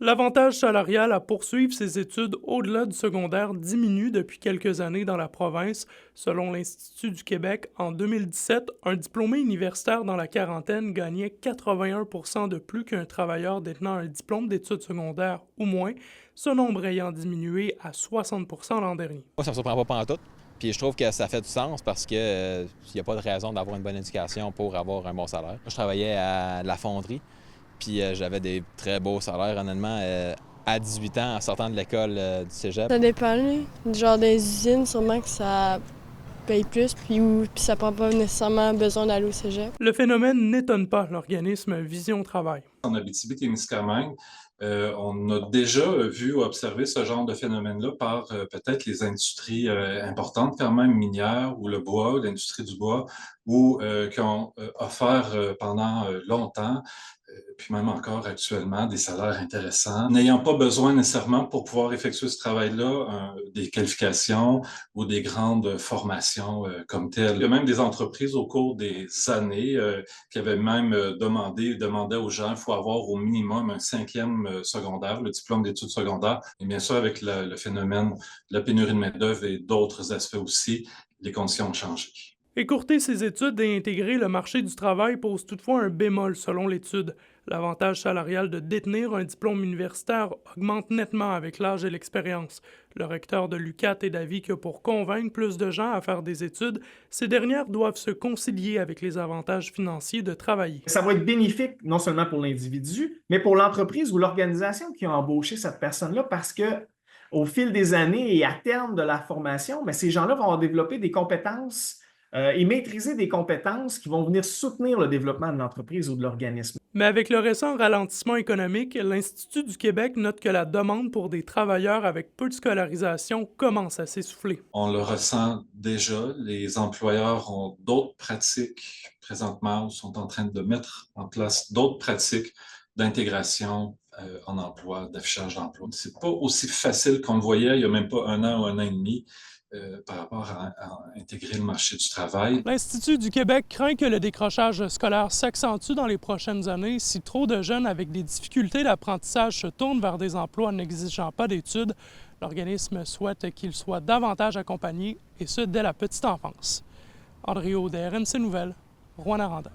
L'avantage salarial à poursuivre ses études au-delà du secondaire diminue depuis quelques années dans la province. Selon l'Institut du Québec, en 2017, un diplômé universitaire dans la quarantaine gagnait 81% de plus qu'un travailleur détenant un diplôme d'études secondaires ou moins, ce nombre ayant diminué à 60% l'an dernier. Moi, ça me surprend pas pantoute. Puis je trouve que ça fait du sens parce que il n'y a pas de raison d'avoir une bonne éducation pour avoir un bon salaire. Moi, je travaillais à la fonderie, puis j'avais des très beaux salaires, honnêtement, à 18 ans, en sortant de l'école du cégep. Ça dépend, là. Genre des usines, sûrement que ça paye plus, puis ça prend pas nécessairement besoin d'aller au cégep. Le phénomène n'étonne pas l'organisme Vision Travail. En Abitibi-Témiscamingue, on a déjà vu ou observé ce genre de phénomène-là par peut-être les industries importantes quand même, minières ou le bois, l'industrie du bois, ou qui ont offert pendant longtemps, puis même encore actuellement, des salaires intéressants, n'ayant pas besoin nécessairement pour pouvoir effectuer ce travail-là des qualifications ou des grandes formations comme telles. Il y a même des entreprises au cours des années qui avaient même demandaient aux gens, il faut avoir au minimum un 5e secondaire, le diplôme d'études secondaires. Et bien sûr, avec le phénomène de la pénurie de main-d'œuvre et d'autres aspects aussi, les conditions ont changé. Écourter ses études et intégrer le marché du travail pose toutefois un bémol selon l'étude. L'avantage salarial de détenir un diplôme universitaire augmente nettement avec l'âge et l'expérience. Le recteur de l'UQAT est d'avis que pour convaincre plus de gens à faire des études, ces dernières doivent se concilier avec les avantages financiers de travailler. Ça va être bénéfique non seulement pour l'individu, mais pour l'entreprise ou l'organisation qui a embauché cette personne-là parce que au fil des années et à terme de la formation, mais ces gens-là vont développer des compétences et maîtriser des compétences qui vont venir soutenir le développement de l'entreprise ou de l'organisme. Mais avec le récent ralentissement économique, l'Institut du Québec note que la demande pour des travailleurs avec peu de scolarisation commence à s'essouffler. On le ressent déjà, les employeurs ont d'autres pratiques présentement ou sont en train de mettre en place d'autres pratiques d'intégration en emploi, d'affichage d'emploi. C'est pas aussi facile qu'on le voyait il y a même pas un an ou un an et demi. Par rapport à intégrer le marché du travail. L'Institut du Québec craint que le décrochage scolaire s'accentue dans les prochaines années si trop de jeunes avec des difficultés d'apprentissage se tournent vers des emplois n'exigeant pas d'études. L'organisme souhaite qu'ils soient davantage accompagnés, et ce, dès la petite enfance. André Audet, RNC Nouvelles, Rouyn-Noranda.